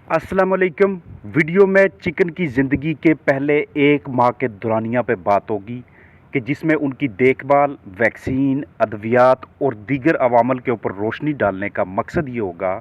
अस्सलाम वालेकुम। वीडियो में चिकन की ज़िंदगी के पहले 1 माह के दौरानिया पे बात होगी कि जिसमें उनकी देखभाल, वैक्सीन, अद्वियात और दीगर अवामल के ऊपर रोशनी डालने का मकसद ये होगा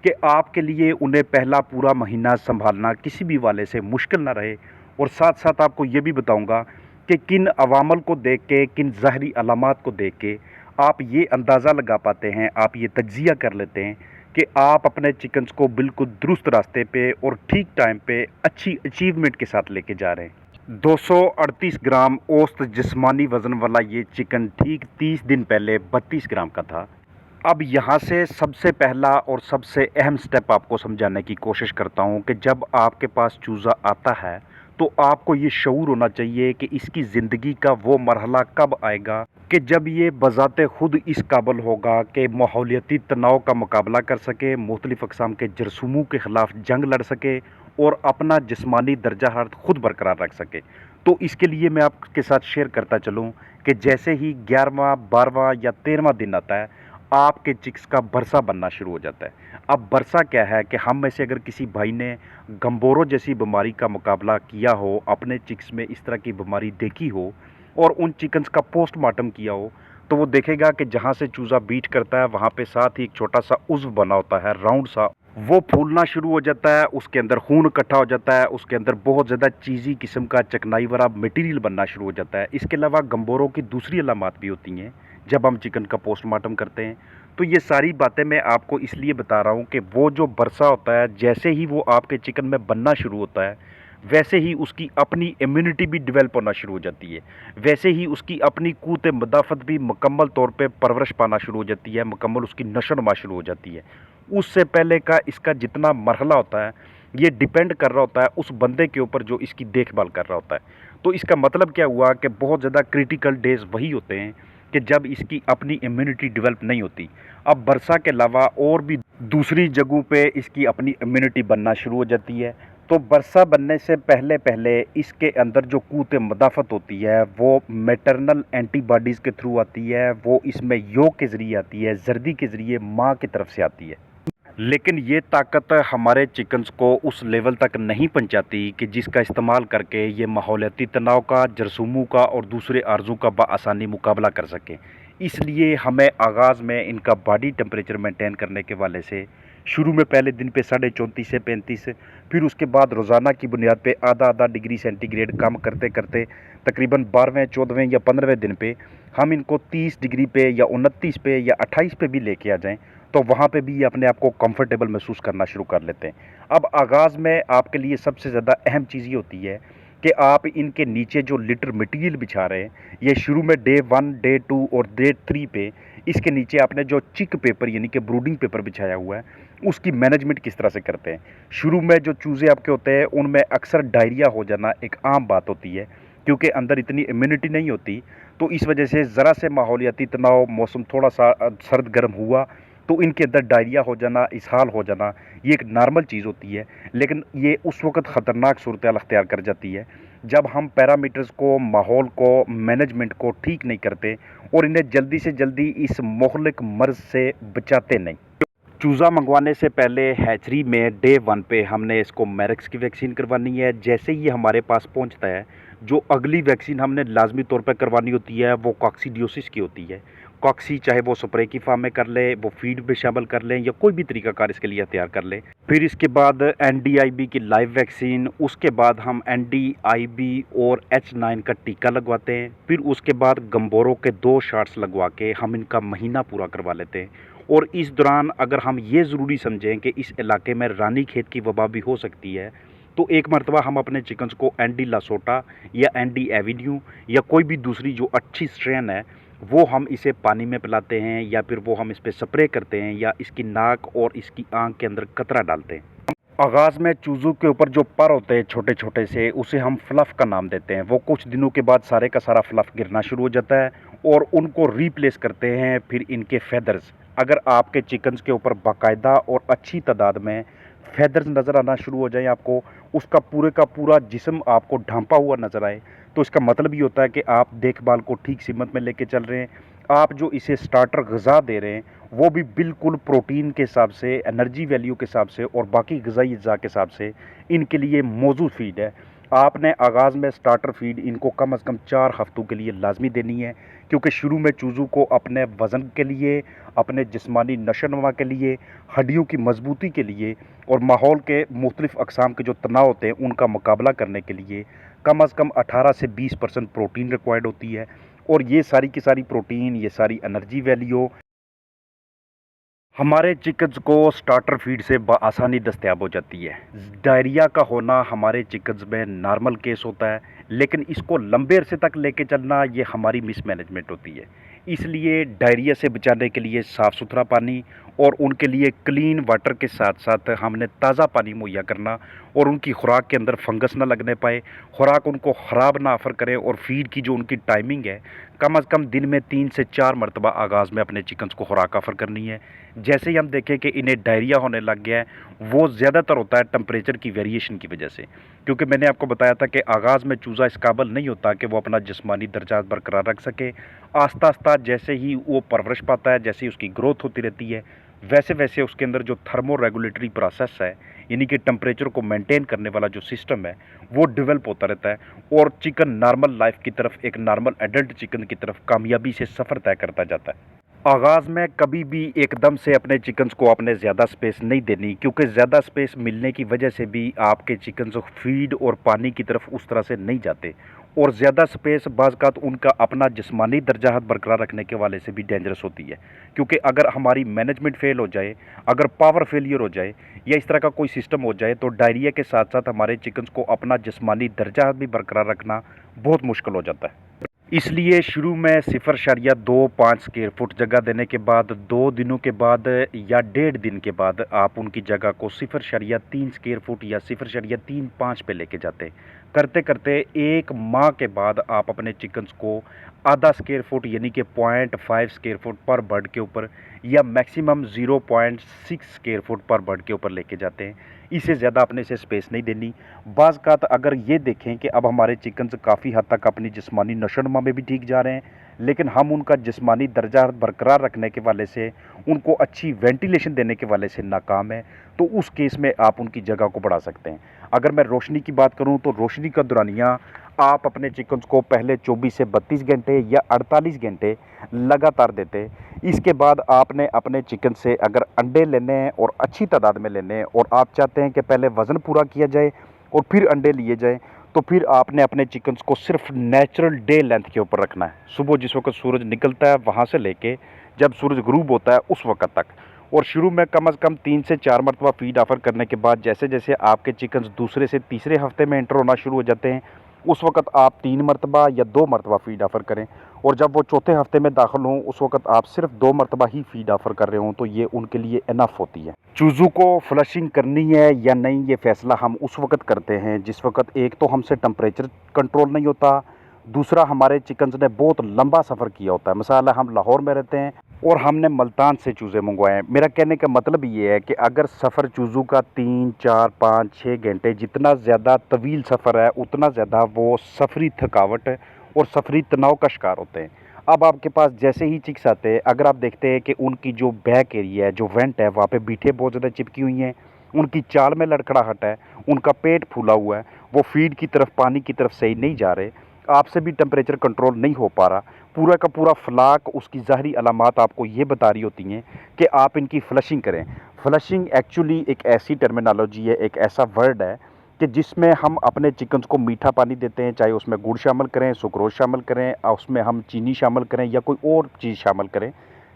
कि आपके लिए उन्हें पहला पूरा महीना संभालना किसी भी वाले से मुश्किल ना रहे। और साथ साथ आपको ये भी बताऊंगा कि किन अवामल को देख के, किन ज़ाहरी अलामात को देख के आप ये अंदाज़ा लगा पाते हैं, आप ये तज्जिया कर लेते हैं कि आप अपने चिकन्स को बिल्कुल दुरुस्त रास्ते पे और ठीक टाइम पे अच्छी अचीवमेंट के साथ लेके जा रहे हैं। 238 ग्राम औसत जिस्मानी वज़न वाला ये चिकन ठीक 30 दिन पहले 32 ग्राम का था। अब यहाँ से सबसे पहला और सबसे अहम स्टेप आपको समझाने की कोशिश करता हूँ कि जब आपके पास चूज़ा आता है तो आपको ये शऊर होना चाहिए कि इसकी ज़िंदगी का वो मरहला कब आएगा कि जब ये बज़ाते खुद इस काबिल होगा कि माहौलियाती तनाव का मुकाबला कर सके, मुख्तलिफ़ अक़साम के जरसूमों के ख़िलाफ़ जंग लड़ सके और अपना जिस्मानी दर्जा हरारत खुद बरकरार रख सके। तो इसके लिए मैं आपके साथ शेयर करता चलूँ कि जैसे ही 11वां, 12वां या 13वां दिन आता है, आपके चिक्स का बरसा बनना शुरू हो जाता है। अब बरसा क्या है कि हम में से अगर किसी भाई ने गंबोरो जैसी बीमारी का मुकाबला किया हो, अपने चिक्स में इस तरह की बीमारी देखी हो और उन चिकन्स का पोस्टमार्टम किया हो, तो वो देखेगा कि जहाँ से चूज़ा बीट करता है वहाँ पे साथ ही एक छोटा सा उज़्व बना होता है, राउंड सा, वो फूलना शुरू हो जाता है, उसके अंदर खून इकट्ठा हो जाता है, उसके अंदर बहुत ज़्यादा चीज़ी किस्म का चिकनाई वाला मटेरियल बनना शुरू हो जाता है। इसके अलावा गंबोरों की दूसरी अलामात भी होती हैं जब हम चिकन का पोस्टमार्टम करते हैं। तो ये सारी बातें मैं आपको इसलिए बता रहा हूँ कि वो जो बरसा होता है, जैसे ही वो आपके चिकन में बनना शुरू होता है, वैसे ही उसकी अपनी इम्यूनिटी भी डेवलप होना शुरू हो जाती है। वैसे ही उसकी अपनी क़ुव्वत मदाफ़त भी मुकम्मल तौर पे परवरिश पाना शुरू हो जाती है, मुकम्मल उसकी नशो-नुमा शुरू हो जाती है। उससे पहले का इसका जितना मरहला होता है, ये डिपेंड कर रहा होता है उस बंदे के ऊपर जो इसकी देखभाल कर रहा होता है। तो इसका मतलब क्या हुआ कि बहुत ज़्यादा क्रिटिकल डेज़ वही होते हैं कि जब इसकी अपनी इम्यूनिटी डेवलप नहीं होती। अब बरसा के अलावा और भी दूसरी जगहों पे इसकी अपनी इम्यूनिटी बनना शुरू हो जाती है। तो बरसा बनने से पहले इसके अंदर जो क़ुव्वत मदाफ़त होती है वो मैटरनल एंटीबॉडीज़ के थ्रू आती है, वो इसमें योक के ज़रिए आती है, ज़र्दी के ज़रिए माँ की तरफ से आती है। लेकिन ये ताकत हमारे चिकन्स को उस लेवल तक नहीं पहुंचाती कि जिसका इस्तेमाल करके ये माहौलियाती तनाव का, जरसूमों का और दूसरे आर्ज़ों का बआसानी मुकाबला कर सकें। इसलिए हमें आगाज़ में इनका बॉडी टेम्परेचर मेंटेन करने के वाले से शुरू में पहले दिन पे 34.5 से 35, फिर उसके बाद रोज़ाना की बुनियाद पे आधा डिग्री सेंटीग्रेड कम करते करते तकरीबन 12वें, 14वें या 15वें दिन पे हम इनको 30 डिग्री पे या 29 पे या 28 पे भी लेके आ जाएं, तो वहाँ पे भी ये अपने आप को कंफर्टेबल महसूस करना शुरू कर लेते हैं। अब आगाज़ में आपके लिए सबसे ज़्यादा अहम चीज़ ये होती है कि आप इनके नीचे जो लिटर मटीरियल बिछा रहे हैं, ये शुरू में डे 1, डे 2 और डे 3 पे इसके नीचे आपने जो चिक पेपर यानी कि ब्रूडिंग पेपर बिछाया हुआ है, उसकी मैनेजमेंट किस तरह से करते हैं। शुरू में जो चूज़े आपके होते हैं उनमें अक्सर डायरिया हो जाना एक आम बात होती है, क्योंकि अंदर इतनी इम्यूनिटी नहीं होती। तो इस वजह से ज़रा से माहौलियाती तनाव, मौसम थोड़ा सा सर्द गर्म हुआ तो इनके अंदर डायरिया हो जाना, इसहाल हो जाना, ये एक नॉर्मल चीज़ होती है। लेकिन ये उस वक़्त ख़तरनाक सूरत-ए-हाल अख्तियार कर जाती है जब हम पैरामीटर्स को, माहौल को, मैनेजमेंट को ठीक नहीं करते और इन्हें जल्दी से जल्दी इस मुहलिक मर्ज़ से बचाते नहीं। चूज़ा मंगवाने से पहले हैचरी में डे 1 पे हमने इसको मैरेक्स की वैक्सीन करवानी है। जैसे ही ये हमारे पास पहुंचता है, जो अगली वैक्सीन हमने लाजमी तौर पे करवानी होती है वो कॉक्सीडियोसिस की होती है। कॉक्सी चाहे वो स्प्रे की फॉर्म में कर ले, वो फीड में शामिल कर लें या कोई भी तरीकाकार इसके लिए तैयार कर लें। फिर इसके बाद एनडीआईबी की लाइव वैक्सीन, उसके बाद हम एनडीआईबी और H9 का टीका लगवाते हैं। फिर उसके बाद गंबोरों के 2 शॉट्स लगवा के हम इनका महीना पूरा करवा लेते हैं। और इस दौरान अगर हम ये ज़रूरी समझें कि इस इलाके में रानीखेत की वबा भी हो सकती है, तो एक मरतबा हम अपने चिकन्स को एनडी लासोटा या एनडी एवेन्यू या कोई भी दूसरी जो अच्छी स्ट्रेन है वो हम इसे पानी में पिलाते हैं, या फिर वो हम इस पर स्प्रे करते हैं, या इसकी नाक और इसकी आँख के अंदर कतरा डालते हैं। आगाज़ में चूज़ों के ऊपर जो पर होते हैं छोटे छोटे से, उसे हम फ्लफ़ का नाम देते हैं। वो कुछ दिनों के बाद सारे का सारा फ्लफ़ गिरना शुरू हो जाता है और उनको रिप्लेस करते हैं फिर इनके फेदर्स। अगर आपके चिकन्स के ऊपर बाकायदा और अच्छी तादाद में फेदर्स नज़र आना शुरू हो जाए, आपको उसका पूरे का पूरा जिस्म आपको ढांपा हुआ नज़र आए, तो इसका मतलब ये होता है कि आप देखभाल को ठीक सिमत में लेके चल रहे हैं। आप जो इसे स्टार्टर ग़िज़ा दे रहे हैं वो भी बिल्कुल प्रोटीन के हिसाब से, एनर्जी वैल्यू के हिसाब से और बाकी ग़िज़ाई अज्जा के हिसाब से इनके लिए मौजूद फीड है। आपने आगाज़ में स्टार्टर फीड इनको कम से कम 4 हफ्तों के लिए लाजमी देनी है, क्योंकि शुरू में चूज़ों को अपने वज़न के लिए, अपने जिस्मानी नशोनुमा के लिए, हड्डियों की मजबूती के लिए और माहौल के मुख्तलिफ़ अक़साम के जो तनाव होते हैं उनका मुकाबला करने के लिए कम से कम 18 से 20% प्रोटीन रिक्वायर्ड होती है। और ये सारी की सारी प्रोटीन, ये सारी एनर्जी वैल्यू हमारे चिकन्स को स्टार्टर फीड से बआसानी दस्तयाब हो जाती है। डायरिया का होना हमारे चिकन्स में नॉर्मल केस होता है, लेकिन इसको लंबे अरसे तक लेके चलना ये हमारी मिसमैनेजमेंट होती है। इसलिए डायरिया से बचाने के लिए साफ़ सुथरा पानी और उनके लिए क्लीन वाटर के साथ साथ हमने ताज़ा पानी मुहैया करना और उनकी खुराक के अंदर फंगस ना लगने पाए, खुराक उनको ख़राब ना ऑफ़र करे और फीड की जो उनकी टाइमिंग है कम से कम दिन में 3 से 4 मरतबा आगाज़ में अपने चिकन्स को खुराक ऑफ़र करनी है। जैसे ही हम देखें कि इन्हें डायरिया होने लग गया है, वो ज़्यादातर होता है टेम्परेचर की वेरिएशन की वजह से, क्योंकि मैंने आपको बताया था कि आगाज़ में चूज़ा इस काबिल नहीं होता कि वो अपना जिस्मानी दर्जा बरकरार रख सके। आस्ता आस्ता जैसे ही वो परवरिश पाता है, जैसे ही उसकी ग्रोथ होती रहती है, वैसे वैसे उसके अंदर जो थर्मो रेगुलेटरी प्रोसेस है, यानी कि टेम्परेचर को मेंटेन करने वाला जो सिस्टम है, वो डेवलप होता रहता है और चिकन नॉर्मल लाइफ की तरफ, एक नॉर्मल एडल्ट चिकन की तरफ कामयाबी से सफ़र तय करता जाता है। आगाज़ में कभी भी एकदम से अपने चिकन्स को आपने ज़्यादा स्पेस नहीं देनी, क्योंकि ज़्यादा स्पेस मिलने की वजह से भी आपके चिकन्स फीड और पानी की तरफ उस तरह से नहीं जाते और ज़्यादा स्पेस बाज़ उनका अपना जिस्मानी दर्जा बरकरार रखने के वाले से भी डेंजरस होती है। क्योंकि अगर हमारी मैनेजमेंट फेल हो जाए, अगर पावर फेलियर हो जाए या इस तरह का कोई सिस्टम हो जाए, तो डायरिया के साथ साथ हमारे चिकन्स को अपना जिस्मानी दर्जा भी बरकरार रखना बहुत मुश्किल हो जाता है। इसलिए शुरू में 0.25 स्क्वायर फुट जगह देने के बाद 2 दिनों के बाद या 1.5 दिन के बाद आप उनकी जगह को 0.3 स्क्वायर फुट या 0.35 पे लेके जाते। करते करते 1 माह के बाद आप अपने चिकन्स को आधा स्क्वायर फुट यानी कि 0.5 स्क्वायर फुट पर बर्ड के ऊपर या मैक्सिमम 0.6 स्क्वायर फुट पर बर्ड के ऊपर लेके जाते हैं। इससे ज़्यादा अपने से स्पेस नहीं देनी। बाज़ का अगर ये देखें कि अब हमारे चिकन्स काफ़ी हद तक अपनी जिस्मानी नशोनुमा में भी ठीक जा रहे हैं, लेकिन हम उनका जिस्मानी दर्जा बरकरार रखने के वाले से, उनको अच्छी वेंटिलेशन देने के वाले से नाकाम है, तो उस केस में आप उनकी जगह को बढ़ा सकते हैं। अगर मैं रोशनी की बात करूं तो रोशनी का दौरानिया आप अपने चिकन्स को पहले 24 से 32 घंटे या 48 घंटे लगातार देते। इसके बाद आपने अपने चिकन से अगर अंडे लेने हैं और अच्छी तादाद में लेने हैं और आप चाहते हैं कि पहले वज़न पूरा किया जाए और फिर अंडे लिए जाए, तो फिर आपने अपने चिकन्स को सिर्फ नेचुरल डे लेंथ के ऊपर रखना है। सुबह जिस वक्त सूरज निकलता है वहाँ से लेके जब सूरज गुरूब होता है उस वक्त तक, और शुरू में कम से कम 3 से 4 मरतबा फीड ऑफ़र करने के बाद जैसे जैसे आपके चिकन्स दूसरे से तीसरे हफ्ते में एंटर होना शुरू हो जाते हैं, उस वक्त आप 3 मरतबा या 2 मरतबा फीड ऑफ़र करें। और जब वो चौथे हफ्ते में दाखिल हों उस वक्त आप सिर्फ 2 मरतबा ही फीड ऑफ़र कर रहे हों, तो ये उनके लिए इनफ होती है। चूज़ों को फ्लशिंग करनी है या नहीं, ये फ़ैसला हम उस वक्त करते हैं जिस वक्त एक तो हमसे टेम्परेचर कंट्रोल नहीं होता, दूसरा हमारे चिकन्स ने बहुत लंबा सफ़र किया होता है। मिसाल है हम लाहौर में रहते हैं और हमने मुल्तान से चूज़े मंगवाए हैं। मेरा कहने का मतलब ये है कि अगर सफ़र चूज़ों का 3, 4, 5, 6 घंटे जितना ज़्यादा तवील सफ़र है, उतना ज़्यादा वो सफ़री थकावट और सफ़री तनाव का शिकार होते हैं। अब आपके पास जैसे ही चिक्स आते हैं, अगर आप देखते हैं कि उनकी जो बैक एरिया है, जो वेंट है, वहाँ पे बीठे बहुत ज़्यादा चिपकी हुई हैं, उनकी चाल में लड़खड़ाहट है, उनका पेट फूला हुआ है, वो फीड की तरफ, पानी की तरफ सही नहीं जा रहे, आपसे भी टेम्परेचर कंट्रोल नहीं हो पा रहा, पूरा का पूरा फ्लाक उसकी ज़ाहरी अलामात आपको ये बता रही होती हैं कि आप इनकी फ्लशिंग करें। फ्लशिंग एक्चुअली एक ऐसी टर्मिनोलॉजी है, एक ऐसा वर्ड है कि जिसमें हम अपने चिकन्स को मीठा पानी देते हैं, चाहे उसमें गुड़ शामिल करें, सुक्रोज शामिल करें, उसमें हम चीनी शामिल करें या कोई और चीज़ शामिल करें,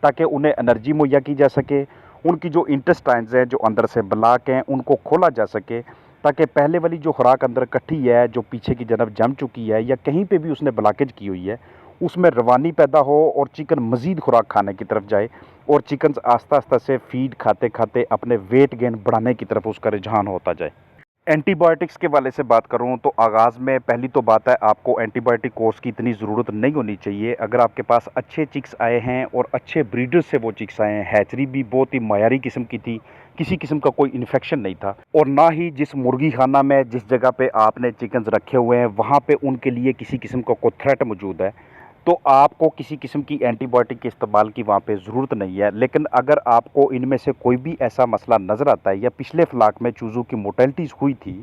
ताकि उन्हें एनर्जी मुहैया की जा सके। उनकी जो इंटेस्टाइन्स हैं, जो अंदर से ब्लॉक हैं, उनको खोला जा सके, ताकि पहले वाली जो खुराक अंदर इकट्ठी है, जो पीछे की जानब जम चुकी है या कहीं पे भी उसने ब्लॉकेज की हुई है, उसमें रवानी पैदा हो और चिकन मज़ीद खुराक खाने की तरफ जाए और चिकन आस्ता आस्ता से फीड खाते खाते अपने वेट गेन बढ़ाने की तरफ उसका रुझान होता जाए। एंटीबायोटिक्स के वाले से बात करूं तो आगाज़ में पहली तो बात है, आपको एंटीबायोटिक कोर्स की इतनी ज़रूरत नहीं होनी चाहिए। अगर आपके पास अच्छे चिक्स आए हैं और अच्छे ब्रीडर्स से वो चिक्स आए हैं, हैचरी भी बहुत ही मयारी किस्म की थी, किसी किस्म का कोई इन्फेक्शन नहीं था, और ना ही जिस मुर्गी खाना में जिस जगह पे आपने चिकन्स रखे हुए हैं वहाँ पे उनके लिए किसी किस्म का कोई थ्रेट मौजूद है, तो आपको किसी किस्म की एंटीबायोटिक के इस्तेमाल की वहाँ पे ज़रूरत नहीं है। लेकिन अगर आपको इनमें से कोई भी ऐसा मसला नज़र आता है या पिछले फ्लाक में चूज़ों की मोर्टेलिटीज़ हुई थी,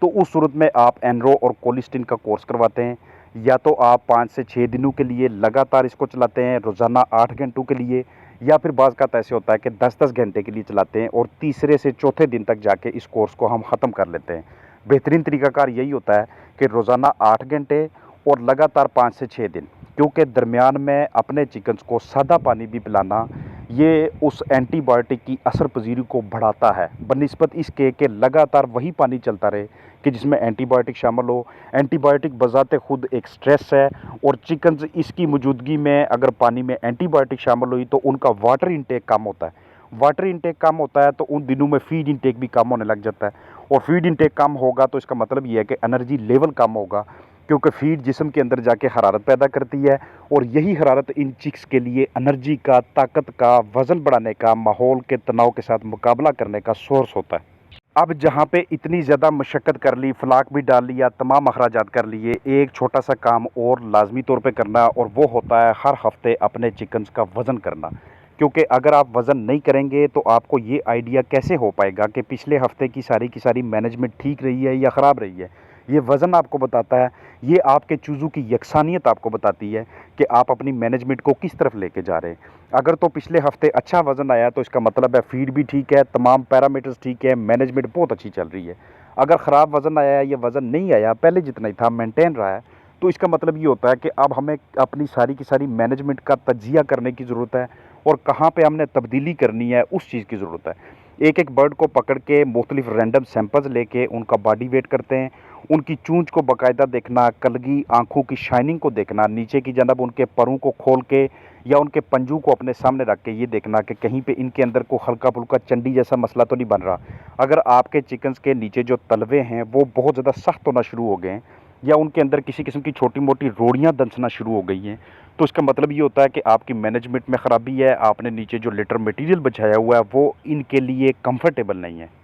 तो उस सूरत में आप एनरो और कोलिस्टिन का कोर्स करवाते हैं, या तो आप 5 से 6 दिनों के लिए लगातार इसको चलाते हैं, रोज़ाना 8 घंटों के लिए, या फिर बाज़ का ऐसे होता है कि 10-10 घंटे के लिए चलाते हैं और तीसरे से चौथे दिन तक जाके इस कोर्स को हम ख़त्म कर लेते हैं। बेहतरीन तरीकाकार यही होता है कि रोज़ाना 8 घंटे और लगातार 5 से 6 दिन, क्योंकि दरमियान में अपने चिकन्स को सादा पानी भी पिलाना ये उस एंटीबायोटिक की असर पजीरी को बढ़ाता है, बनिस्बत इसके कि लगातार वही पानी चलता रहे कि जिसमें एंटीबायोटिक शामिल हो। एंटीबायोटिक बज़ाते खुद एक स्ट्रेस है, और चिकन्स इसकी मौजूदगी में अगर पानी में एंटीबायोटिक शामिल हुई तो उनका वाटर इंटेक कम होता है। वाटर इंटेक कम होता है तो उन दिनों में फीड इंटेक भी कम होने लग जाता है, और फीड इंटेक कम होगा तो इसका मतलब ये है कि एनर्जी लेवल कम होगा, क्योंकि फीड जिस्म के अंदर जाके हरारत पैदा करती है, और यही हरारत इन चिक्स के लिए एनर्जी का, ताकत का, वज़न बढ़ाने का, माहौल के तनाव के साथ मुकाबला करने का सोर्स होता है। अब जहाँ पे इतनी ज़्यादा मशक्क़त कर ली, फ्लाक भी डाल लिया, तमाम अखराजात कर लिए, एक छोटा सा काम और लाजमी तौर पे करना, और वो होता है हर हफ्ते अपने चिकन्स का वज़न करना। क्योंकि अगर आप वज़न नहीं करेंगे तो आपको ये आइडिया कैसे हो पाएगा कि पिछले हफ्ते की सारी मैनेजमेंट ठीक रही है या ख़राब रही है। ये वज़न आपको बताता है, ये आपके चूज़ों की यकसानियत आपको बताती है कि आप अपनी मैनेजमेंट को किस तरफ लेके जा रहे हैं। अगर तो पिछले हफ्ते अच्छा वज़न आया तो इसका मतलब है फीड भी ठीक है, तमाम पैरामीटर्स ठीक है, मैनेजमेंट बहुत अच्छी चल रही है। अगर ख़राब वज़न आया या वज़न नहीं आया, पहले जितना ही था मेंटेन रहा है, तो इसका मतलब ये होता है कि अब हमें अपनी सारी की सारी मैनेजमेंट का तज्ज़िया करने की ज़रूरत है, और कहाँ पे हमने तब्दीली करनी है उस चीज़ की ज़रूरत है। एक एक बर्ड को पकड़ के मुख्तलिफ रैंडम सैंपल्स लेके उनका बॉडी वेट करते हैं, उनकी चूंच को बाकायदा देखना, कलगी आंखों की शाइनिंग को देखना, नीचे की जानब उनके परों को खोल के या उनके पंजों को अपने सामने रख के ये देखना कि कहीं पे इनके अंदर को हल्का फुल्का चंडी जैसा मसला तो नहीं बन रहा। अगर आपके चिकन्स के नीचे जो तलवे हैं वो बहुत ज़्यादा सख्त होना शुरू हो गए हैं, या उनके अंदर किसी किस्म की छोटी मोटी रोड़ियाँ दंसना शुरू हो गई हैं, तो इसका मतलब ये होता है कि आपकी मैनेजमेंट में ख़राबी है, आपने नीचे जो लिटर मटेरियल बिछाया हुआ है वो इनके लिए कंफर्टेबल नहीं है।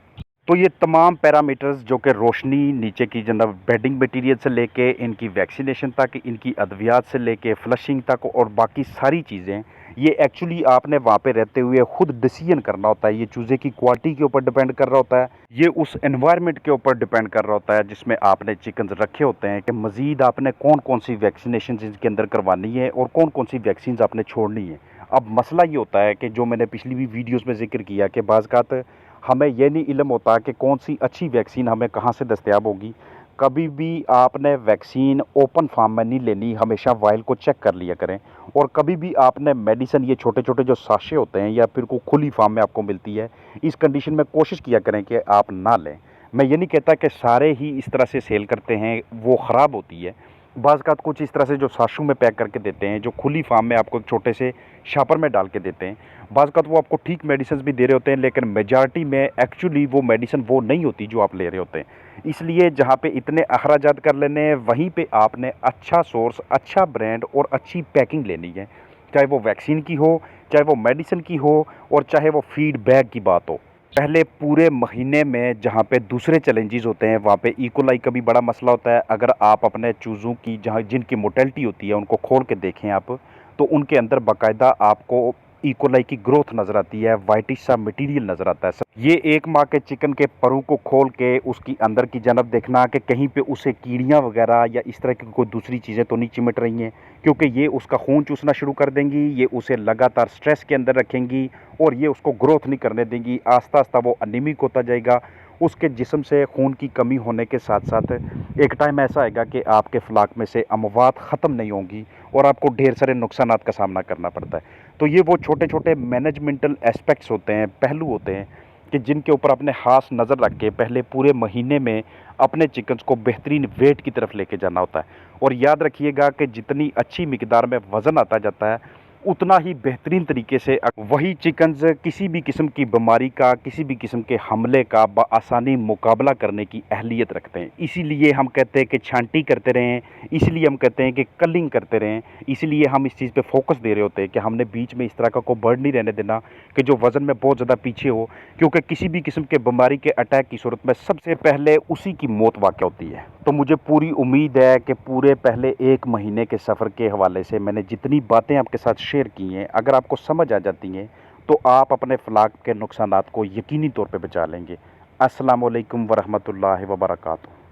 तो ये तमाम पैरामीटर्स जो कि रोशनी, नीचे की जनाब बेडिंग मटेरियल से लेके इनकी वैक्सीनेशन तक, इनकी अद्वियात से लेके फ्लशिंग तक और बाकी सारी चीज़ें, ये एक्चुअली आपने वहाँ पे रहते हुए खुद डिसीजन करना होता है। ये चूज़े की क्वालिटी के ऊपर डिपेंड कर रहा होता है, ये उस एनवायरनमेंट के ऊपर डिपेंड कर रहा होता है जिसमें आपने चिकन्स रखे होते हैं, कि मज़ीद आपने कौन कौन सी वैक्सीनेशन इसके अंदर करवानी है और कौन कौन सी वैक्सीन आपने छोड़नी है। अब मसला ये होता है कि जो मैंने पिछली भी वीडियोज़ में जिक्र किया कि बाज़ हमें यह नहीं इल्म होता कि कौन सी अच्छी वैक्सीन हमें कहाँ से दस्तयाब होगी। कभी भी आपने वैक्सीन ओपन फार्म में नहीं लेनी, हमेशा वाइल को चेक कर लिया करें। और कभी भी आपने मेडिसिन, ये छोटे छोटे जो साशे होते हैं या फिर कोई खुली फार्म में आपको मिलती है, इस कंडीशन में कोशिश किया करें कि आप ना लें। मैं ये नहीं कहता कि सारे ही इस तरह से सेल करते हैं, वो ख़राब होती है। बाज़ का कुछ इस तरह से जो साशू में पैक करके देते हैं, जो खुली फार्म में आपको एक छोटे से शापर में डाल के देते हैं, बाज़ का वो आपको ठीक मेडिसिन भी दे रहे होते हैं, लेकिन मेजॉरिटी में एक्चुअली वो मेडिसिन वो नहीं होती जो आप ले रहे होते हैं। इसलिए जहाँ पे इतने अखराजात कर लेने हैं, वहीं पे आपने अच्छा सोर्स, अच्छा ब्रांड और अच्छी पैकिंग लेनी है, चाहे वो वैक्सीन की हो, चाहे वो मेडिसिन की हो, और चाहे वो फीड बैग की बात हो। पहले पूरे महीने में जहाँ पे दूसरे चैलेंजेस होते हैं, वहाँ पे इकोलाई का भी बड़ा मसला होता है। अगर आप अपने चूज़ों की, जहाँ जिनकी मोर्टेलिटी होती है, उनको खोल के देखें आप, तो उनके अंदर बाकायदा आपको इकोलाई की ग्रोथ नज़र आती है, वाइटिश सा मटेरियल नज़र आता है। ये एक माह के चिकन के परों को खोल के उसकी अंदर की जानब देखना कि कहीं पे उसे कीड़ियाँ वगैरह या इस तरह की कोई दूसरी चीज़ें तो नहीं चिमट रही हैं, क्योंकि ये उसका खून चूसना शुरू कर देंगी, ये उसे लगातार स्ट्रेस के अंदर रखेंगी और ये उसको ग्रोथ नहीं करने देंगी। आस्ता आस्ता वो अनीमिक होता जाएगा, उसके जिस्म से खून की कमी होने के साथ साथ एक टाइम ऐसा आएगा कि आपके फ्लाक में से अमवात ख़त्म नहीं होंगी और आपको ढेर सारे नुकसानात का सामना करना पड़ता है। तो ये वो छोटे छोटे मैनेजमेंटल एस्पेक्ट्स होते हैं, पहलू होते हैं, कि जिनके ऊपर अपने खास नज़र रख के पहले पूरे महीने में अपने चिकन्स को बेहतरीन वेट की तरफ लेके जाना होता है। और याद रखिएगा कि जितनी अच्छी मिकदार में वज़न आता जाता है, उतना ही बेहतरीन तरीके से वही चिकन्स किसी भी किस्म की बीमारी का, किसी भी किस्म के हमले का बआसानी मुकाबला करने की अहलियत रखते हैं। इसीलिए हम कहते हैं कि छांटी करते रहें, इसलिए हम कहते हैं कि कलिंग करते रहें, इसलिए हम इस चीज़ पे फोकस दे रहे होते हैं कि हमने बीच में इस तरह का कोई बर्ड नहीं रहने देना कि जो वज़न में बहुत ज़्यादा पीछे हो, क्योंकि किसी भी किस्म के बीमारी के अटैक की सूरत में सबसे पहले उसी की मौत वाक़या होती है। तो मुझे पूरी उम्मीद है कि पूरे पहले 1 महीने के सफ़र के हवाले से मैंने जितनी बातें आपके साथ शेयर की हैं, अगर आपको समझ आ जाती हैं तो आप अपने फ्लाक के नुकसानात को यकीनी तौर पे बचा लेंगे। अस्सलाम वालेकुम वरहमतुल्लाहि वबरकातुहू।